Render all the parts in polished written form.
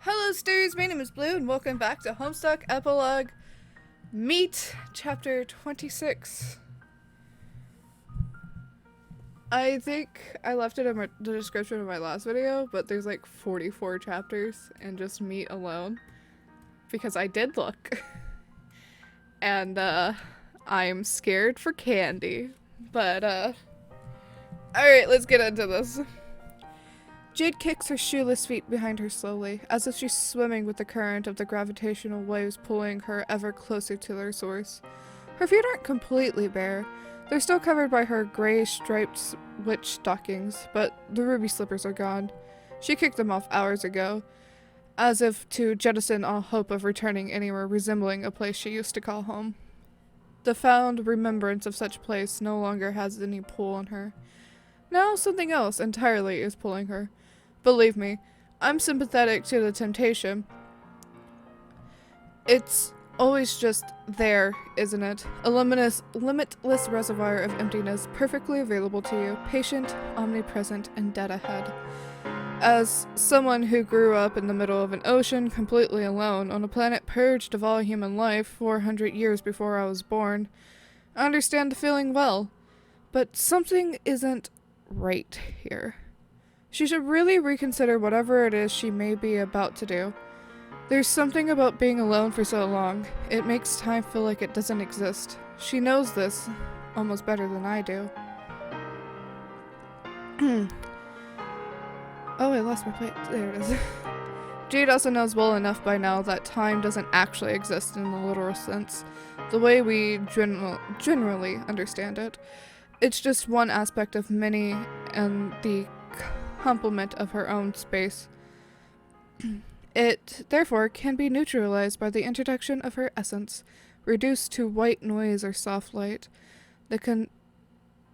Hello, Sters. My name is Blue, and welcome back to Homestuck Epilogue Meet Chapter 26. I think I left it in the description of my last video, but there's like 44 chapters and just Meet alone. Because I did look. And, I'm scared for Candy. But, alright, let's get into this. Jade kicks her shoeless feet behind her slowly, as if she's swimming with the current of the gravitational waves pulling her ever closer to their source. Her feet aren't completely bare. They're still covered by her gray striped witch stockings, but the ruby slippers are gone. She kicked them off hours ago, as if to jettison all hope of returning anywhere resembling a place she used to call home. The fond remembrance of such place no longer has any pull on her. Now something else entirely is pulling her. Believe me, I'm sympathetic to the temptation. It's always just there, isn't it? A limitless reservoir of emptiness, perfectly available to you, patient, omnipresent, and dead ahead. As someone who grew up in the middle of an ocean, completely alone, on a planet purged of all human life 400 years before I was born, I understand the feeling well. But something isn't right here. She should really reconsider whatever it is she may be about to do. There's something about being alone for so long. It makes time feel like it doesn't exist. She knows this almost better than I do. Oh, I lost my plate. There it is. Jade also knows well enough by now that time doesn't actually exist in the literal sense, the way we generally understand it. It's just one aspect of many and the complement of her own space. It, therefore, can be neutralized by the introduction of her essence, reduced to white noise or soft light. The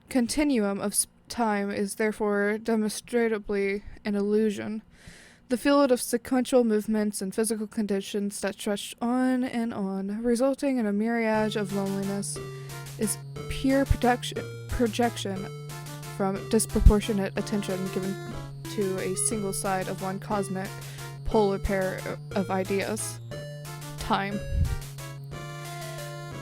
continuum of time is therefore demonstrably an illusion. The field of sequential movements and physical conditions that stretch on, resulting in a myriad of loneliness, is pure projection from disproportionate attention given to a single side of one cosmic polar pair of ideas. Time.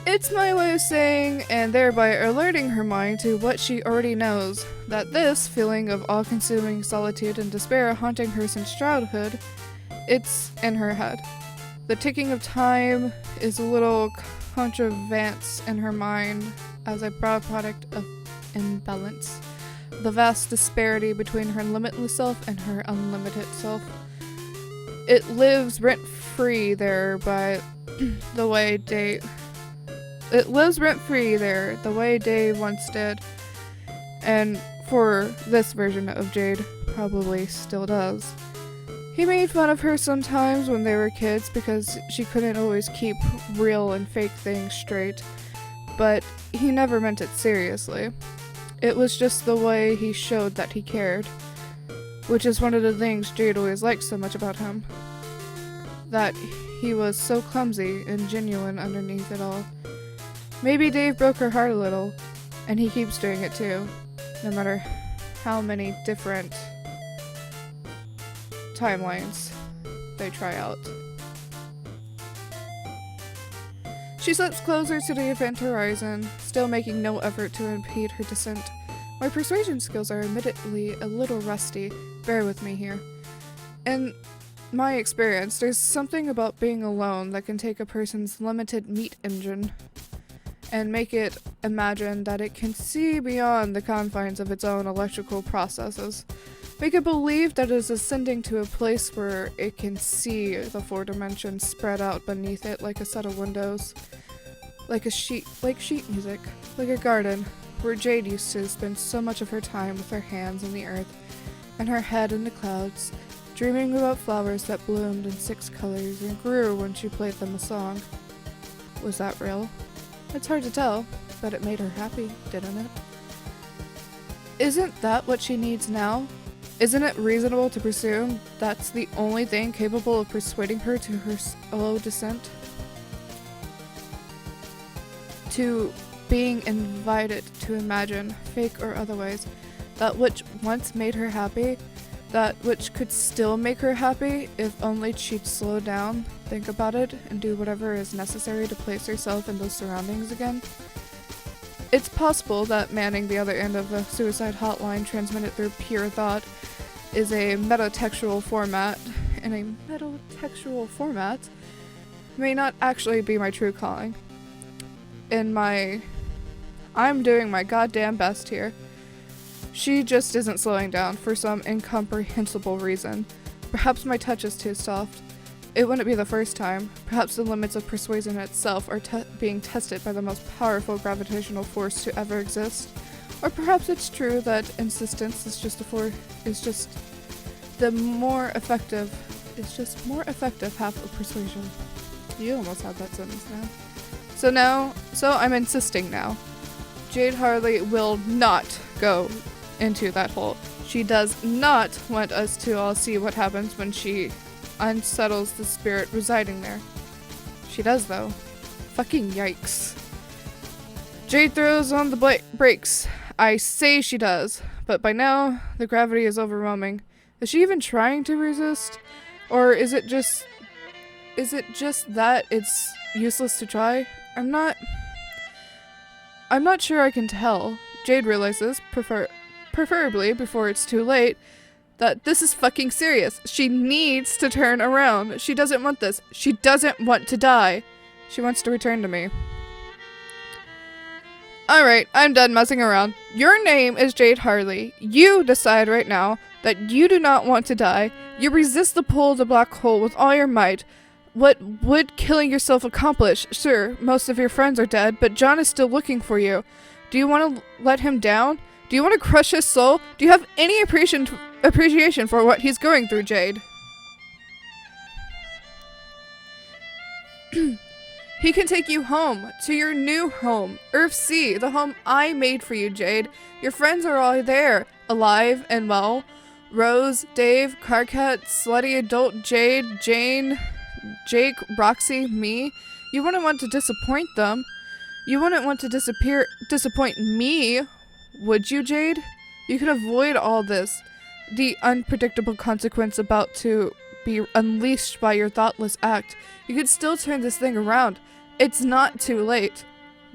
It's my way of saying, and thereby alerting her mind to what she already knows, that this feeling of all-consuming solitude and despair haunting her since childhood, it's in her head. The ticking of time is a little contrivance in her mind as a byproduct of imbalance. The vast disparity between her limitless self and her unlimited self. It lives rent-free there by the way Dave once did, and for this version of Jade, probably still does. He made fun of her sometimes when they were kids because she couldn't always keep real and fake things straight, but he never meant it seriously. It was just the way he showed that he cared, which is one of the things Jade always liked so much about him. That he was so clumsy and genuine underneath it all. Maybe Dave broke her heart a little, and he keeps doing it too, no matter how many different timelines they try out. She slips closer to the event horizon, still making no effort to impede her descent. My persuasion skills are admittedly a little rusty, bear with me here. In my experience, there's something about being alone that can take a person's limited meat engine and make it imagine that it can see beyond the confines of its own electrical processes. Make it believe that it is ascending to a place where it can see the four dimensions spread out beneath it like a set of windows. Like sheet music, like a garden, where Jade used to spend so much of her time with her hands in the earth, and her head in the clouds, dreaming about flowers that bloomed in 6 colors and grew when she played them a song. Was that real? It's hard to tell, but it made her happy, didn't it? Isn't that what she needs now? Isn't it reasonable to presume that's the only thing capable of persuading her to her slow descent? To being invited to imagine, fake or otherwise, that which once made her happy, that which could still make her happy if only she'd slow down, think about it, and do whatever is necessary to place herself in those surroundings again. It's possible that manning the other end of the suicide hotline transmitted through pure thought is a metatextual format, and a metatextual format may not actually be my true calling. I'm doing my goddamn best here. She just isn't slowing down for some incomprehensible reason. Perhaps my touch is too soft. It wouldn't be the first time. Perhaps the limits of persuasion itself are being tested by the most powerful gravitational force to ever exist. Or perhaps it's true that insistence is just more effective half of persuasion. You almost had that sentence now. So I'm insisting now. Jade Harley will not go into that hole. She does not want us to all see what happens when she unsettles the spirit residing there. She does, though. Fucking yikes. Jade throws on the brakes. I say she does, but by now, the gravity is overwhelming. Is she even trying to resist? Or is it just that it's useless to try? I'm not sure I can tell. Jade realizes, preferably before it's too late, that this is fucking serious. She needs to turn around. She doesn't want this. She doesn't want to die. She wants to return to me. Alright, I'm done messing around. Your name is Jade Harley. You decide right now that you do not want to die. You resist the pull of the black hole with all your might. What would killing yourself accomplish? Sure, most of your friends are dead, but John is still looking for you. Do you want to let him down? Do you want to crush his soul? Do you have any appreciation for what he's going through, Jade? He can take you home, to your new home, Earth C, the home I made for you, Jade. Your friends are all there, alive and well. Rose, Dave, Carcat, slutty adult Jade, Jane, Jake, Roxy, me. You wouldn't want to disappoint them. You wouldn't want to disappoint me, would you, Jade? You could avoid all this. The unpredictable consequence about to be unleashed by your thoughtless act. You could still turn this thing around. It's not too late.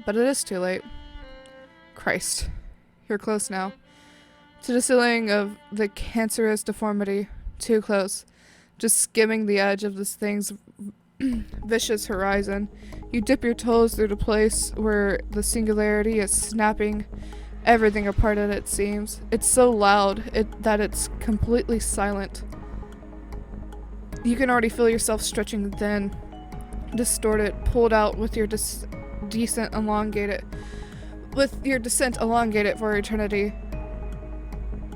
But it is too late. Christ. You're close now. To the ceiling of the cancerous deformity. Too close. Just skimming the edge of this thing's vicious horizon. You dip your toes through the place where the singularity is snapping everything apart at it seems. It's so loud that it's completely silent. You can already feel yourself stretching thin, distorted, pulled out with your descent elongated for eternity.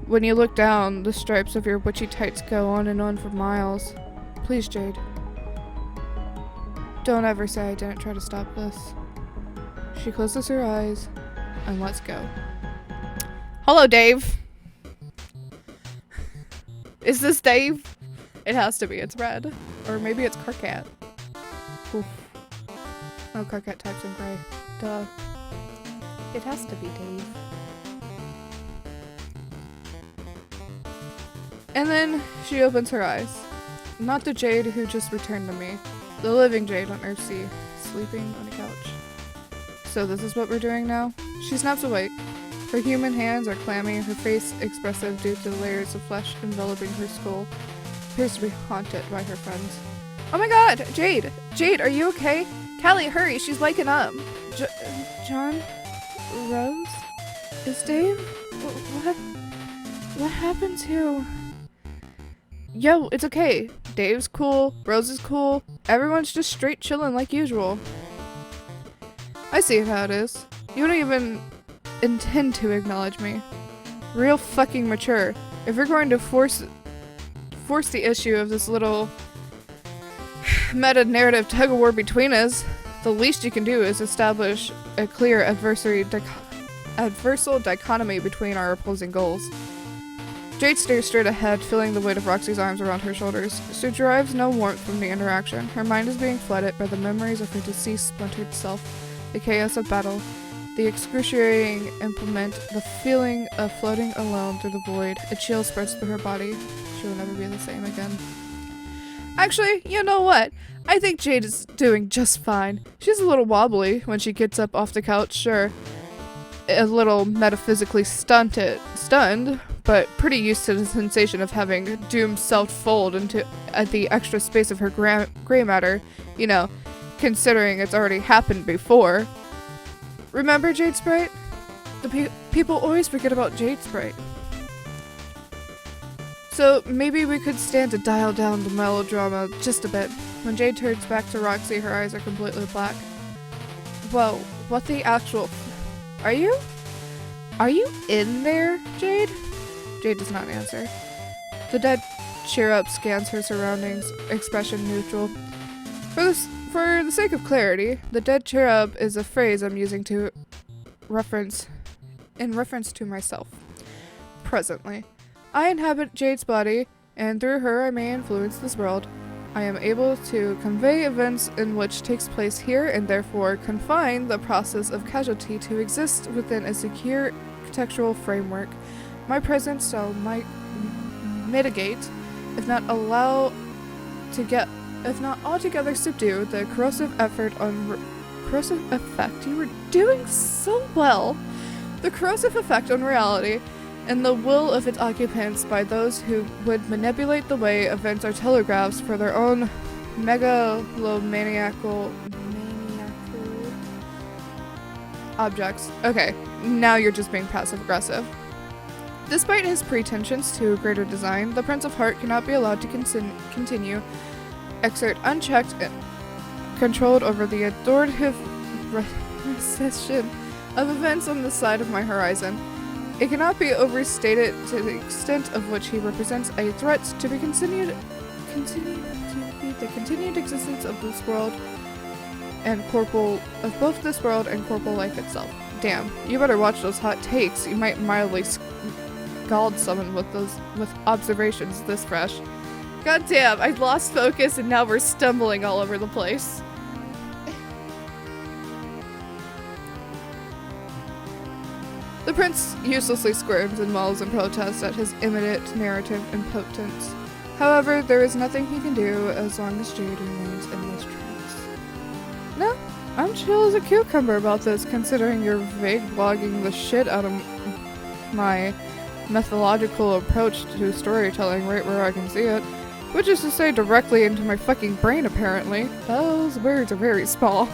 When you look down, the stripes of your witchy tights go on and on for miles. Please, Jade. Don't ever say I didn't try to stop this. She closes her eyes and lets go. Hello, Dave. Is this Dave? It has to be. It's red. Or maybe it's Carcat. Oof. Oh, Carcat types in gray. Duh. It has to be Dave. And then she opens her eyes. Not the Jade who just returned to me. The living Jade on Earth C, sleeping on a couch. So this is what we're doing now? She snaps awake. Her human hands are clammy, her face expressive due to the layers of flesh enveloping her skull. Appears to be haunted by her friends. Oh my god! Jade! Jade, are you okay? Callie, hurry! She's waking up! John? Rose? Is Dave? What happened to... Yo, it's okay. Dave's cool, Rose is cool, everyone's just straight chillin' like usual. I see how it is. You don't even intend to acknowledge me. Real fucking mature. If you're going to force the issue of this little meta-narrative tug-of-war between us, the least you can do is establish a clear adversal dichotomy between our opposing goals. Jade stares straight ahead, feeling the weight of Roxy's arms around her shoulders. She derives no warmth from the interaction. Her mind is being flooded by the memories of her deceased splintered self, the chaos of battle, The excruciating implement, the feeling of floating alone through the void. A chill spreads through her body. She will never be the same again. Actually, you know what? I think Jade is doing just fine. She's a little wobbly when she gets up off the couch, sure. A little metaphysically stunned, but pretty used to the sensation of having Doom self-fold into the extra space of her gray matter, you know, considering it's already happened before. Remember Jade Sprite? The people always forget about Jade Sprite. So maybe we could stand to dial down the melodrama just a bit. When Jade turns back to Roxy, her eyes are completely black. Whoa, what the actual... Are you in there, Jade? Jade does not answer. The dead cheer-up scans her surroundings, expression neutral. For the sake of clarity, the dead cheer-up is a phrase I'm using in reference to myself. Presently. I inhabit Jade's body, and through her I may influence this world. I am able to convey events in which takes place here, and therefore confine the process of casualty to exist within a secure contextual framework. My presence shall mitigate, if not altogether subdue, the corrosive effect. You were doing so well. The corrosive effect on reality, and the will of its occupants by those who would manipulate the way events are telegraphs for their own megalomaniacal objects. Okay, now you're just being passive-aggressive. Despite his pretensions to greater design, the Prince of Heart cannot be allowed to continue exert unchecked and controlled over the authoritative recession of events on the side of my horizon. It cannot be overstated to the extent of which he represents a threat to be the continued existence of this world and both this world and corporal life itself. Damn, you better watch those hot takes. You might mildly scald someone with observations this fresh. God damn, I lost focus and now we're stumbling all over the place. The prince uselessly squirms and mulls in protest at his imminent narrative impotence. However, there is nothing he can do as long as Jade remains in this trance. No, I'm chill as a cucumber about this, considering you're vague blogging the shit out of my methodological approach to storytelling right where I can see it. Which is to say directly into my fucking brain, apparently. Those words are very small.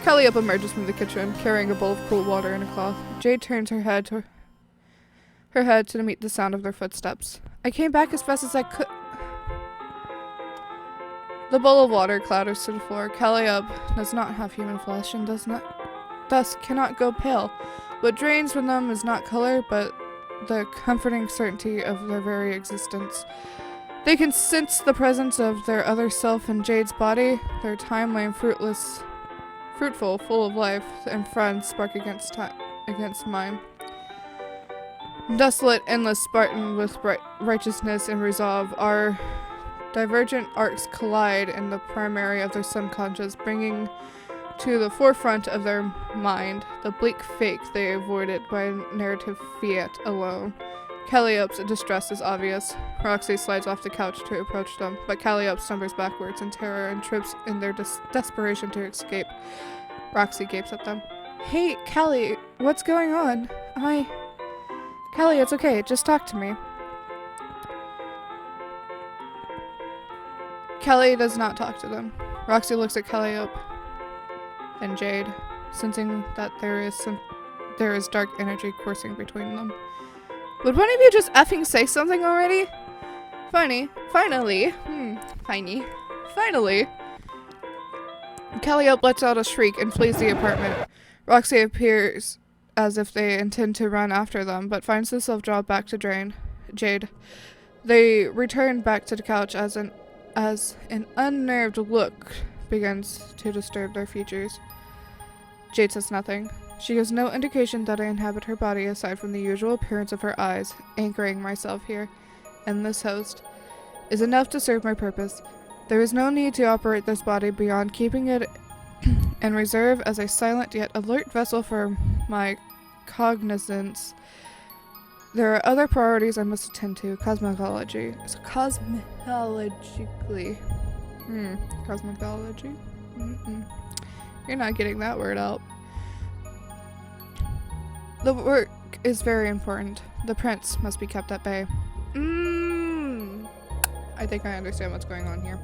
Calliope emerges from the kitchen, carrying a bowl of cool water and a cloth. Jade turns her head to meet the sound of their footsteps. I came back as fast as I could. The bowl of water clatters to the floor. Calliope does not have human flesh and thus cannot go pale. What drains from them is not color, but the comforting certainty of their very existence. They can sense the presence of their other self in Jade's body, their timeline fruitful, full of life, and friends spark against mine. Desolate, endless Spartan with righteousness and resolve, our divergent arcs collide in the primary of their subconscious, bringing to the forefront of their mind the bleak fate they avoided by narrative fiat alone. Calliope's distress is obvious. Roxy slides off the couch to approach them, but Calliope stumbles backwards in terror and trips in their desperation to escape. Roxy gapes at them. Hey, Callie, what's going on? Callie, it's okay, just talk to me. Callie does not talk to them. Roxy looks at Calliope and Jade, sensing that there is dark energy coursing between them. Would one of you just effing say something already? Finally. Calliope lets out a shriek and flees the apartment. Roxy appears as if they intend to run after them, but finds herself drawn back to Jade. They return back to the couch as an unnerved look begins to disturb their features. Jade says nothing. She gives no indication that I inhabit her body aside from the usual appearance of her eyes. Anchoring myself here, and this host, is enough to serve my purpose. There is no need to operate this body beyond keeping it and reserve as a silent yet alert vessel for my cognizance. There are other priorities I must attend to. Cosmology. So cosmologically. Cosmology? You're not getting that word out. The work is very important. The prince must be kept at bay. I think I understand what's going on here.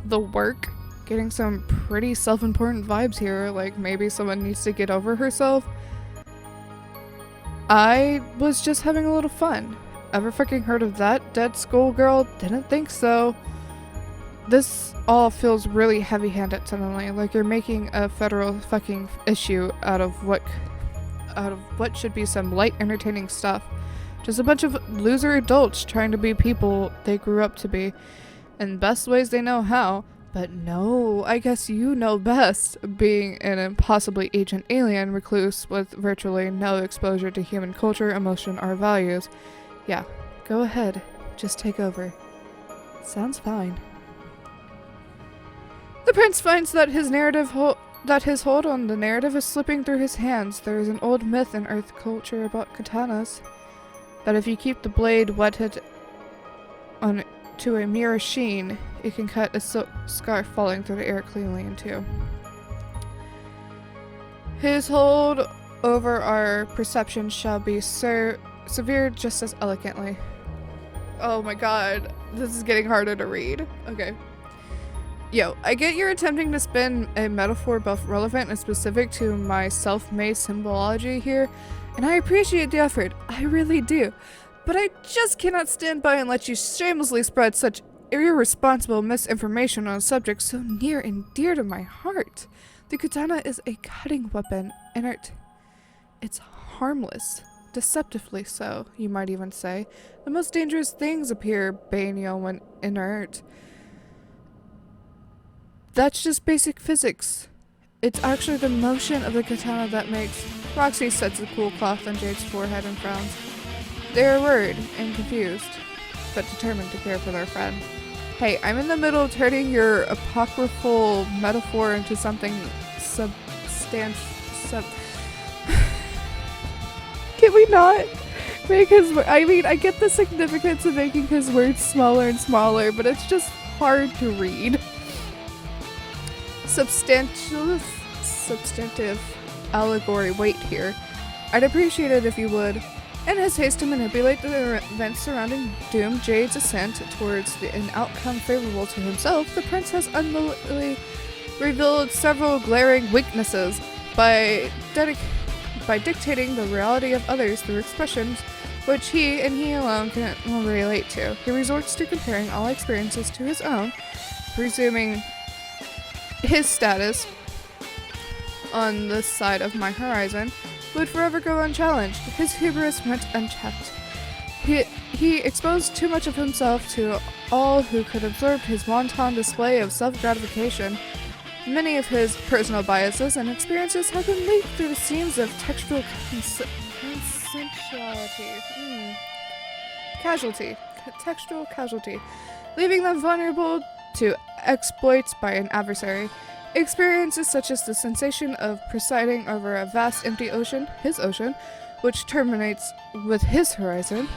The work? Getting some pretty self-important vibes here, like maybe someone needs to get over herself. I was just having a little fun. Ever fucking heard of that, dead schoolgirl? Didn't think so. This all feels really heavy-handed suddenly, like you're making a federal fucking issue out of what should be some light, entertaining stuff. Just a bunch of loser adults trying to be people they grew up to be, in best ways they know how. But no, I guess you know best, being an impossibly ancient alien recluse with virtually no exposure to human culture, emotion, or values. Yeah, go ahead. Just take over. Sounds fine. The prince finds that his hold on the narrative is slipping through his hands. There is an old myth in Earth culture about katanas, that if you keep the blade wetted to a mirror sheen, it can cut a silk scarf falling through the air cleanly in two. His hold over our perception shall be severe just as elegantly. Oh my god, this is getting harder to read. Okay. Yo, I get you're attempting to spin a metaphor both relevant and specific to my self-made symbology here, and I appreciate the effort, I really do. But I just cannot stand by and let you shamelessly spread such irresponsible misinformation on a subject so near and dear to my heart. The katana is a cutting weapon, and it's harmless. Deceptively so, you might even say. The most dangerous things appear banal when inert. That's just basic physics. It's actually the motion of the katana that makes... Roxy sets a cool cloth on Jade's forehead and frowns. They are worried and confused, but determined to care for their friend. Hey, I'm in the middle of turning your apocryphal metaphor into something substantial. Can we not make his... I get the significance of making his words smaller and smaller, but it's just hard to read. Substantive allegory weight here. I'd appreciate it if you would. In his haste to manipulate the events surrounding Doom Jade's ascent towards an outcome favorable to himself, the prince has unwillingly revealed several glaring weaknesses by dictating the reality of others through expressions which he and he alone can relate to. He resorts to comparing all experiences to his own, presuming his status on this side of my horizon would forever go unchallenged. His hubris went unchecked. He exposed too much of himself to all who could observe his wanton display of self-gratification. Many of his personal biases and experiences have been leaked through the seams of textual textual casualty, leaving them vulnerable to exploits by an adversary. Experiences such as the sensation of presiding over a vast empty ocean, his ocean, which terminates with his horizon.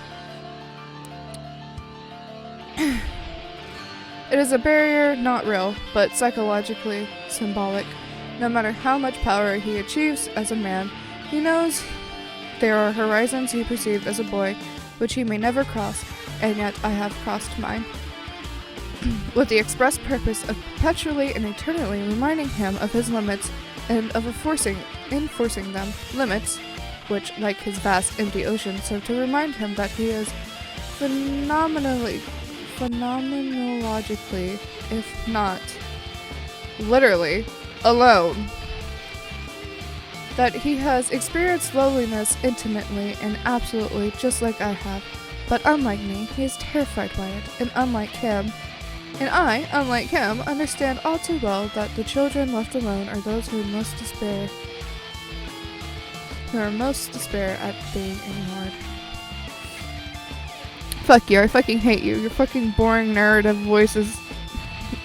It is a barrier not real, but psychologically symbolic. No matter how much power he achieves as a man, he knows there are horizons he perceived as a boy, which he may never cross, and yet I have crossed mine. With the express purpose of perpetually and eternally reminding him of his limits and of enforcing them, limits, which, like his vast empty ocean, serve to remind him that he is phenomenologically, if not literally, alone. That he has experienced loneliness intimately and absolutely just like I have. But unlike me, he is terrified by it, and unlike him, understand all too well that the children left alone are those who most despair at being ignored. Fuck you, I fucking hate you. Your fucking boring narrative voice is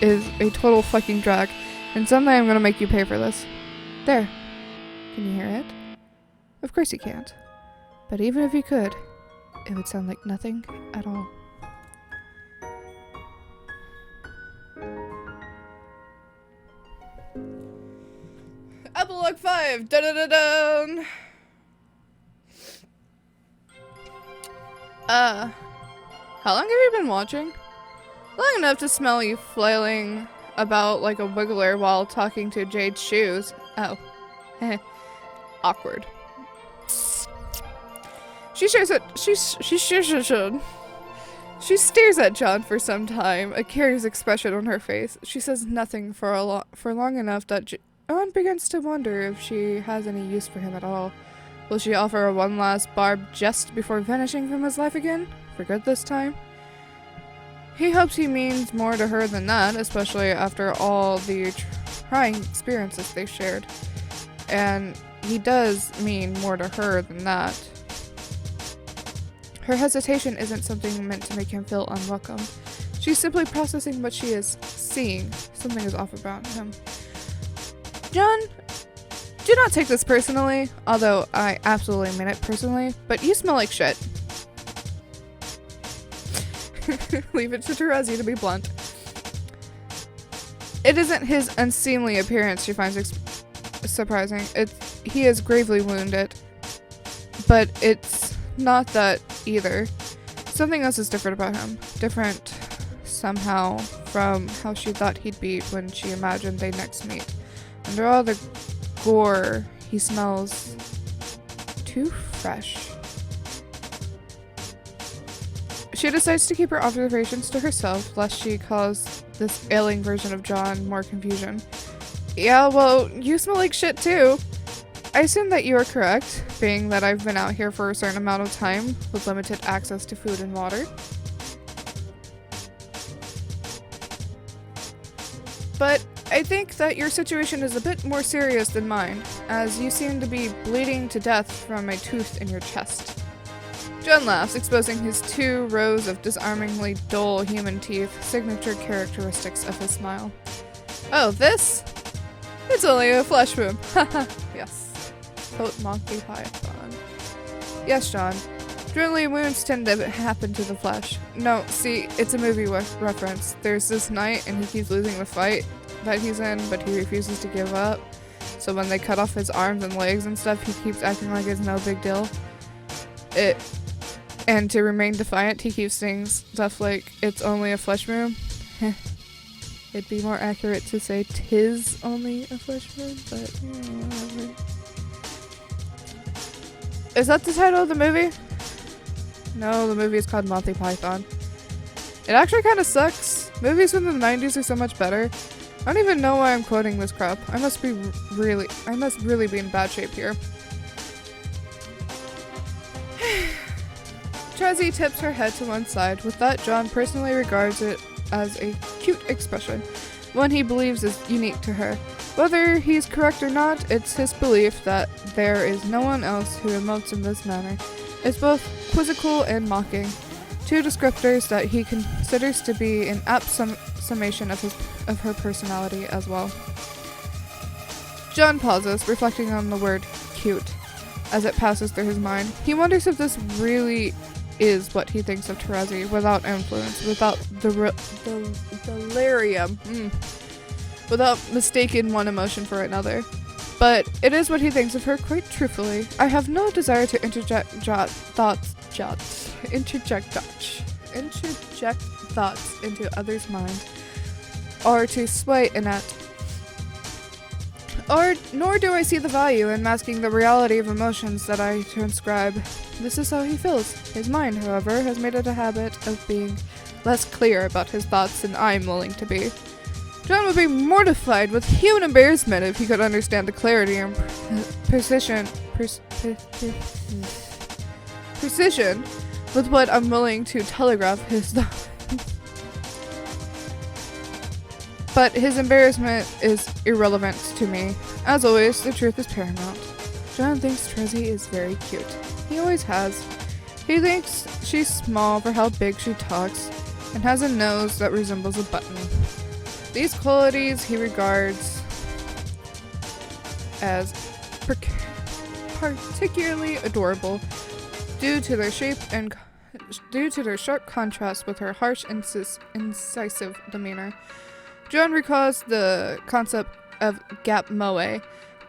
a total fucking drag. And someday I'm gonna make you pay for this. There. Can you hear it? Of course you can't. But even if you could, it would sound like nothing at all. Epilogue 5! Da-da-da-dun! How long have you been watching? Long enough to smell you flailing about like a wiggler while talking to Jade's shoes. Oh. Awkward. She stares at John for some time, a curious expression on her face. She says nothing for long enough that John begins to wonder if she has any use for him at all. Will she offer one last barb just before vanishing from his life again? For good this time? He hopes he means more to her than that, especially after all the trying experiences they shared. And he does mean more to her than that. Her hesitation isn't something meant to make him feel unwelcome. She's simply processing what she is seeing. Something is off about him. John, do not take this personally, although I absolutely mean it personally, but you smell like shit. Leave it to Terezi to be blunt. It isn't his unseemly appearance she finds surprising. He is gravely wounded, but it's not that either. Something else is different about him. Different somehow from how she thought he'd be when she imagined they'd next meet. Under all the gore, he smells too fresh. She decides to keep her observations to herself, lest she cause this ailing version of John more confusion. Yeah, well, you smell like shit too. I assume that you are correct, being that I've been out here for a certain amount of time, with limited access to food and water. But I think that your situation is a bit more serious than mine, as you seem to be bleeding to death from a tooth in your chest. John laughs, exposing his 2 rows of disarmingly dull human teeth, signature characteristics of his smile. Oh, this? It's only a flesh wound. Haha, yes. Quote Monty Python. Yes, John. Generally, wounds tend to happen to the flesh. No, see, it's a movie reference. There's this knight, and he keeps losing the fight that he's in, but he refuses to give up. So when they cut off his arms and legs and stuff, he keeps acting like it's no big deal. And to remain defiant, he keeps saying stuff like, it's only a flesh wound. It'd be more accurate to say, 'tis only a flesh wound, but whatever. Is that the title of the movie? No, the movie is called Monty Python. It actually kind of sucks. Movies from the 90s are so much better. I don't even know why I'm quoting this crap. I must really be in bad shape here. Terezi tips her head to one side. With that, John personally regards it as a cute expression, one he believes is unique to her. Whether he's correct or not, it's his belief that there is no one else who emotes in this manner. It's both quizzical and mocking, 2 descriptors that he considers to be an apt summation of her personality as well. John pauses, reflecting on the word cute as it passes through his mind. He wonders if this really is what he thinks of Terezi, without influence, without delirium, without mistaking one emotion for another. But it is what he thinks of her, quite truthfully. I have no desire to interject thoughts into others' minds, or to sway inept. Nor do I see the value in masking the reality of emotions that I transcribe. This is how he feels. His mind, however, has made it a habit of being less clear about his thoughts than I'm willing to be. John would be mortified with human embarrassment if he could understand the clarity and precision with what I'm willing to telegraph his thoughts. But his embarrassment is irrelevant to me. As always, the truth is paramount. John thinks Terezi is very cute. He always has. He thinks she's small for how big she talks, and has a nose that resembles a button. These qualities he regards as particularly adorable due to their shape and due to their sharp contrast with her harsh, incisive demeanor. John recalls the concept of gap moe,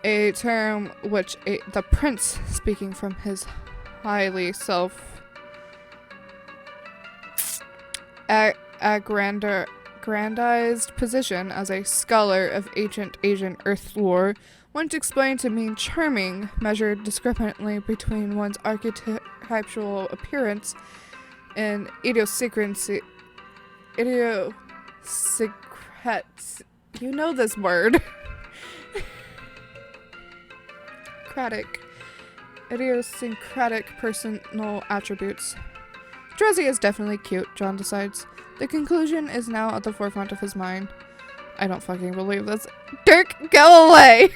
a term which the prince, speaking from his highly aggrandized position as a scholar of ancient Asian earth lore, once explained to mean charming, measured discrepantly between one's archetypal appearance and idiosyncrasy. You know this word. Idiosyncratic personal attributes. Trezzy is definitely cute, John decides. The conclusion is now at the forefront of his mind. I don't fucking believe this. Dirk, go away!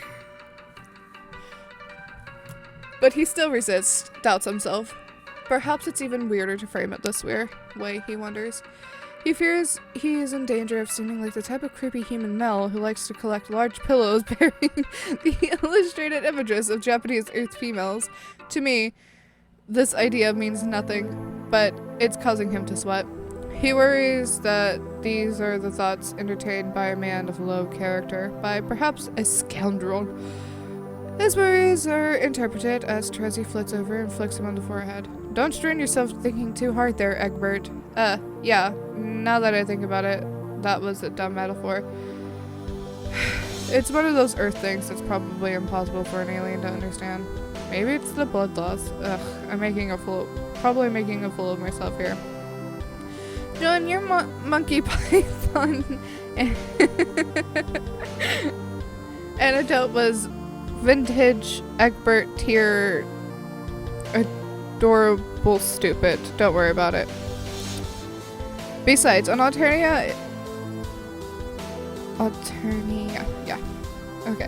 But he still resists, doubts himself. Perhaps it's even weirder to frame it this way, he wonders. He fears he is in danger of seeming like the type of creepy human male who likes to collect large pillows bearing the illustrated images of Japanese earth females. To me, this idea means nothing, but it's causing him to sweat. He worries that these are the thoughts entertained by a man of low character, by perhaps a scoundrel. His worries are interpreted as Trezzy flits over and flicks him on the forehead. Don't strain yourself thinking too hard there, Egbert. Yeah, now that I think about it, that was a dumb metaphor. It's one of those earth things that's probably impossible for an alien to understand. Maybe it's the blood loss. Ugh, I'm probably making a fool of myself here. John, your monkey python anecdote was vintage Egbert tier adorable stupid. Don't worry about it. Besides, on Alternia, yeah. Okay.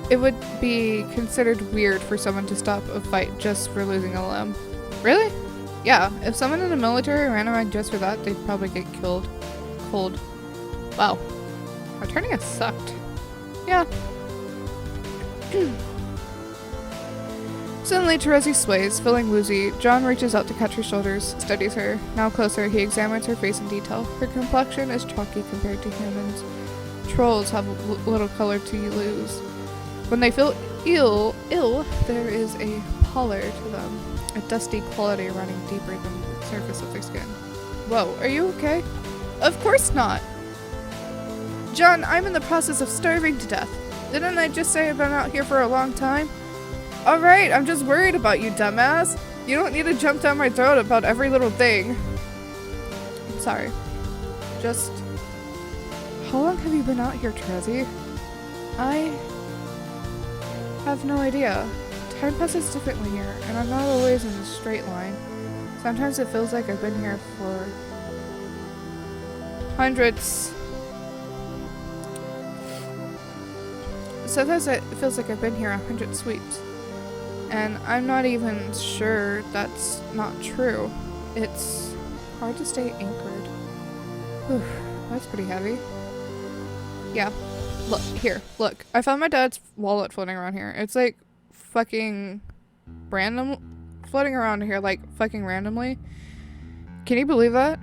It would be considered weird for someone to stop a fight just for losing a limb. Really? Yeah, if someone in the military ran around just for that, they'd probably get killed cold. Wow. Alternia sucked. Yeah. Suddenly, Terezi sways, feeling woozy. John reaches out to catch her shoulders, studies her. Now closer, he examines her face in detail. Her complexion is chalky compared to humans. Trolls have little color to lose. When they feel ill, there is a pallor to them, a dusty quality running deeper than the surface of their skin. Whoa, are you okay? Of course not! John, I'm in the process of starving to death. Didn't I just say I've been out here for a long time? Alright, I'm just worried about you, dumbass. You don't need to jump down my throat about every little thing. I'm sorry. Just... How long have you been out here, Trezzy? I... have no idea. Time passes differently here, and I'm not always in a straight line. Sometimes it feels like I've been here for... hundreds... Sometimes it feels like I've been here 100 sweeps. And I'm not even sure that's not true. It's hard to stay anchored. Whew, that's pretty heavy. Yeah. Look. I found my dad's wallet floating around here. It's like fucking random floating around here like fucking randomly. Can you believe that?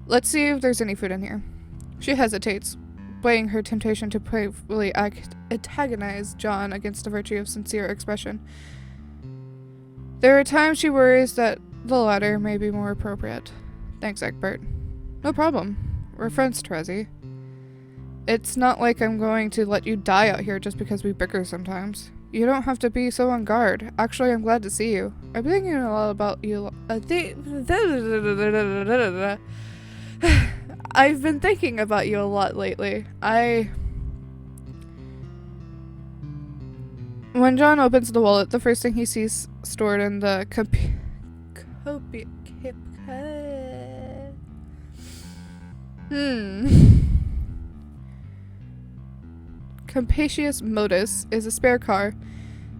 Let's see if there's any food in here. She hesitates, weighing her temptation to playfully antagonize John against the virtue of sincere expression. There are times she worries that the latter may be more appropriate. Thanks, Egbert. No problem. We're friends, Trezzy. It's not like I'm going to let you die out here just because we bicker sometimes. You don't have to be so on guard. Actually, I'm glad to see you. I've been thinking a lot about you. I've been thinking about you a lot lately. When John opens the wallet, the first thing he sees stored in the capacious modus is a spare car.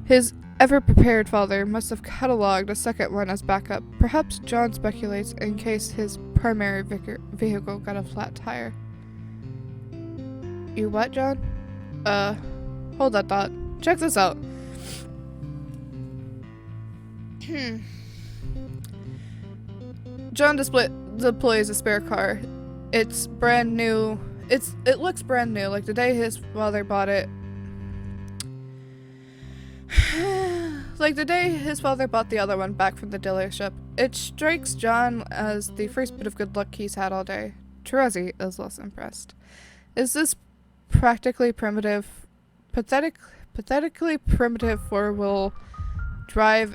His ever-prepared father must have catalogued a second one as backup. Perhaps John speculates in case his primary vehicle got a flat tire. You what, John? Hold that thought. Check this out. John deploys a spare car. It's brand new. It looks brand new, like the day his father bought it. Like the day his father bought the other one back from the dealership. It strikes John as the first bit of good luck he's had all day. Terezi is less impressed. Is this pathetically primitive four-wheel drive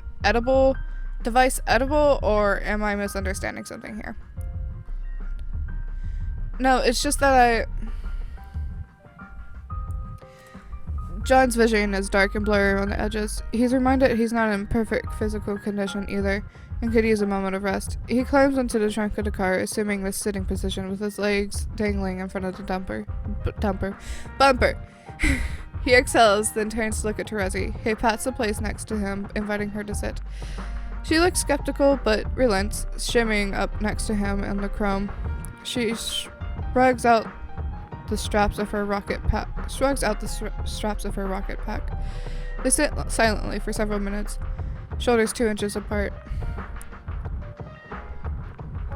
device edible, or am I misunderstanding something here? No, it's just that John's vision is dark and blurry around the edges. He's reminded he's not in perfect physical condition either, and could use a moment of rest. He climbs into the trunk of the car, assuming the sitting position with his legs dangling in front of the bumper. He exhales, then turns to look at Terezi. He pats the place next to him, inviting her to sit. She looks skeptical, but relents, shimmying up next to him in the chrome. She shrugs out the straps of her rocket pack. They sit silently for several minutes, shoulders 2 inches apart.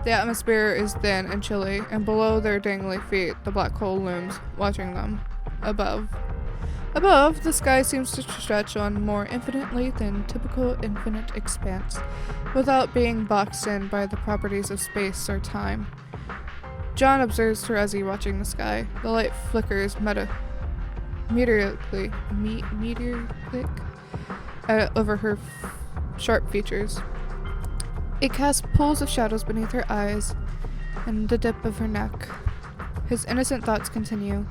The atmosphere is thin and chilly, and below their dangly feet, the black hole looms, watching them. Above, the sky seems to stretch on more infinitely than typical infinite expanse, without being boxed in by the properties of space or time. John observes Terezi watching the sky. The light flickers meteorically over her sharp features. It casts pools of shadows beneath her eyes and the dip of her neck. His innocent thoughts continue,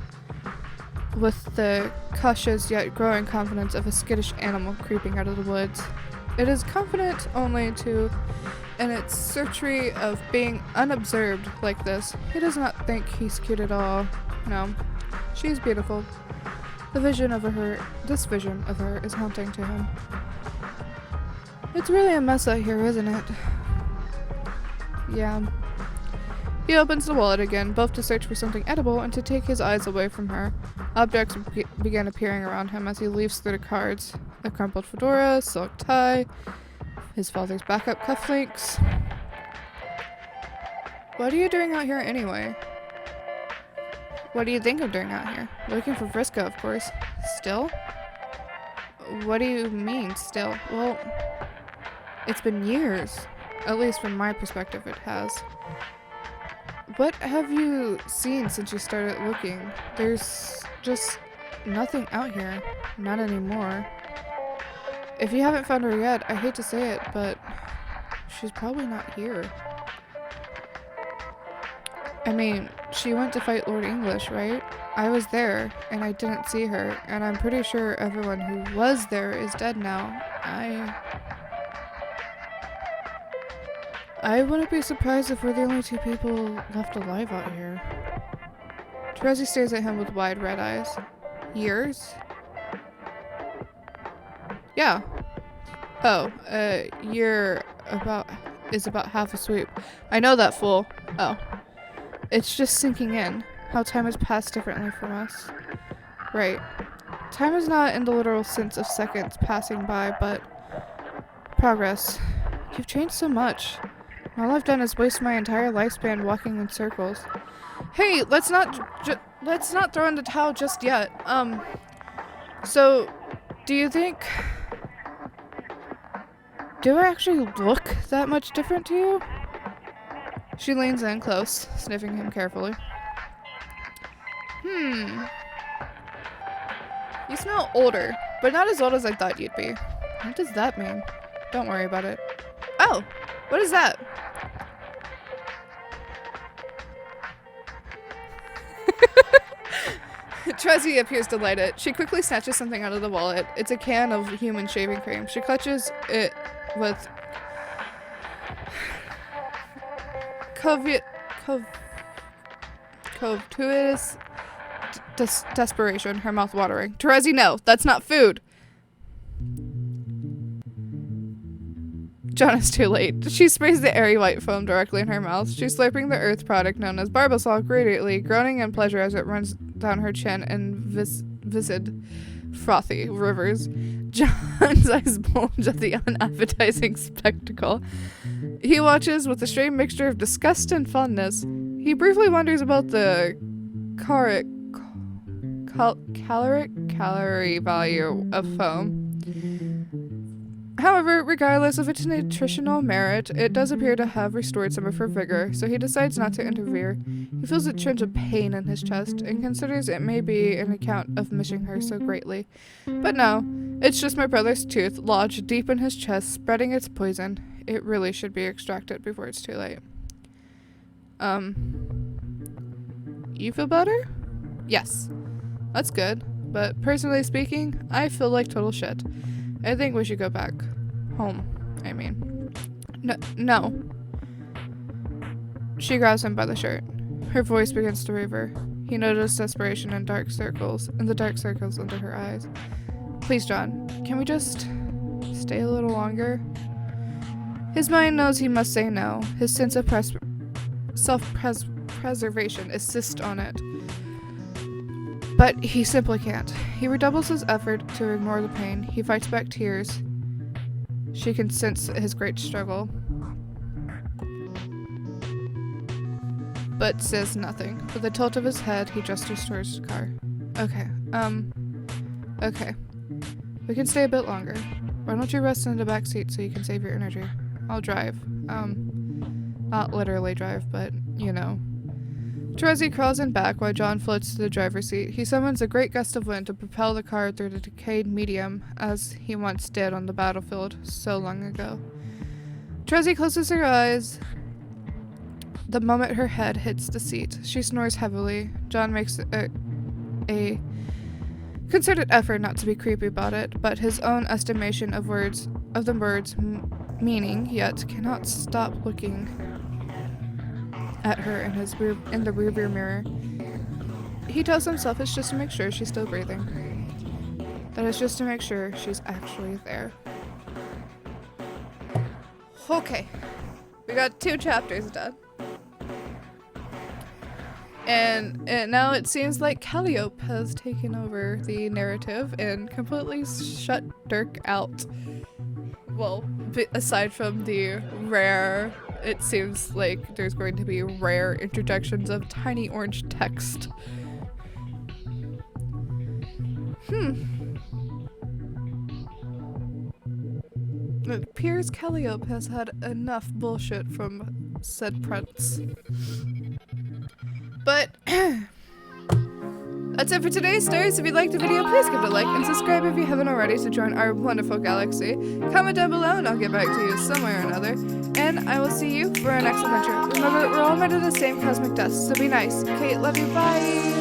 with the cautious yet growing confidence of a skittish animal creeping out of the woods. It is confident only in its surgery of being unobserved like this. He does not think he's cute at all. No, she's beautiful. This vision of her is haunting to him. It's really a mess out here, isn't it? Yeah. He opens the wallet again, both to search for something edible and to take his eyes away from her. Objects begin appearing around him as he leafs through the cards. A crumpled fedora, silk tie, his father's backup cufflinks. What are you doing out here anyway? What do you think I'm doing out here? Looking for Vriska, of course. Still? What do you mean, still? Well, it's been years. At least from my perspective, it has. What have you seen since you started looking? There's just nothing out here. Not anymore. If you haven't found her yet, I hate to say it, but she's probably not here. I mean, she went to fight Lord English, right? I was there, and I didn't see her, and I'm pretty sure everyone who was there is dead now. I wouldn't be surprised if we're the only two people left alive out here. Terezi stares at him with wide red eyes. Years? Yeah. Oh, a year is about half a sweep. I know that, fool. Oh. It's just sinking in. How time has passed differently from us. Right. Time is not in the literal sense of seconds passing by, but progress. You've changed so much. All I've done is waste my entire lifespan walking in circles. Hey, let's not throw in the towel just yet. So, do you think... Do I actually look that much different to you? She leans in close, sniffing him carefully. You smell older, but not as old as I thought you'd be. What does that mean? Don't worry about it. Oh, what is that? Terezi appears delighted. She quickly snatches something out of the wallet. It's a can of human shaving cream. She clutches it with covetous desperation, her mouth watering. Terezi, no, that's not food. John is too late. She sprays the airy white foam directly in her mouth. She's slurping the earth product known as barbasol greedily, groaning in pleasure as it runs down her chin and viscid. frothy rivers. John's eyes bulge at the unappetizing spectacle. He watches with a strange mixture of disgust and fondness. He briefly wonders about the calorie value of foam. However, regardless of its nutritional merit, it does appear to have restored some of her vigor, so he decides not to interfere. He feels a twinge of pain in his chest, and considers it may be an account of missing her so greatly. But no, it's just my brother's tooth lodged deep in his chest, spreading its poison. It really should be extracted before it's too late. You feel better? Yes. That's good, but personally speaking, I feel like total shit. I think we should go back. Home, I mean. No. She grabs him by the shirt. Her voice begins to waver. He noticed desperation in the dark circles under her eyes. Please, John, can we just stay a little longer? His mind knows he must say no. His sense of self-preservation insists on it. But he simply can't. He redoubles his effort to ignore the pain. He fights back tears. She can sense his great struggle, but says nothing. With a tilt of his head, he gestures towards the car. Okay. We can stay a bit longer. Why don't you rest in the back seat so you can save your energy? I'll drive. Not literally drive, but, you know. Terezi crawls in back while John floats to the driver's seat. He summons a great gust of wind to propel the car through the decayed medium, as he once did on the battlefield so long ago. Terezi closes her eyes the moment her head hits the seat. She snores heavily. John makes a concerted effort not to be creepy about it, but his own estimation of the words meaning, yet cannot stop looking at her in the rearview mirror. He tells himself it's just to make sure she's still breathing. That it's just to make sure she's actually there. Okay. We got 2 chapters done. And now it seems like Calliope has taken over the narrative and completely shut Dirk out. Well, aside from the rare, it seems like there's going to be rare interjections of tiny orange text. It appears Calliope has had enough bullshit from said prince. But that's it for today's stories. If you liked the video, please give it a like and subscribe if you haven't already to join our wonderful galaxy. Comment down below and I'll get back to you some way or another. And I will see you for our next adventure. Remember, we're all made of the same cosmic dust, so be nice. Okay, love you, bye!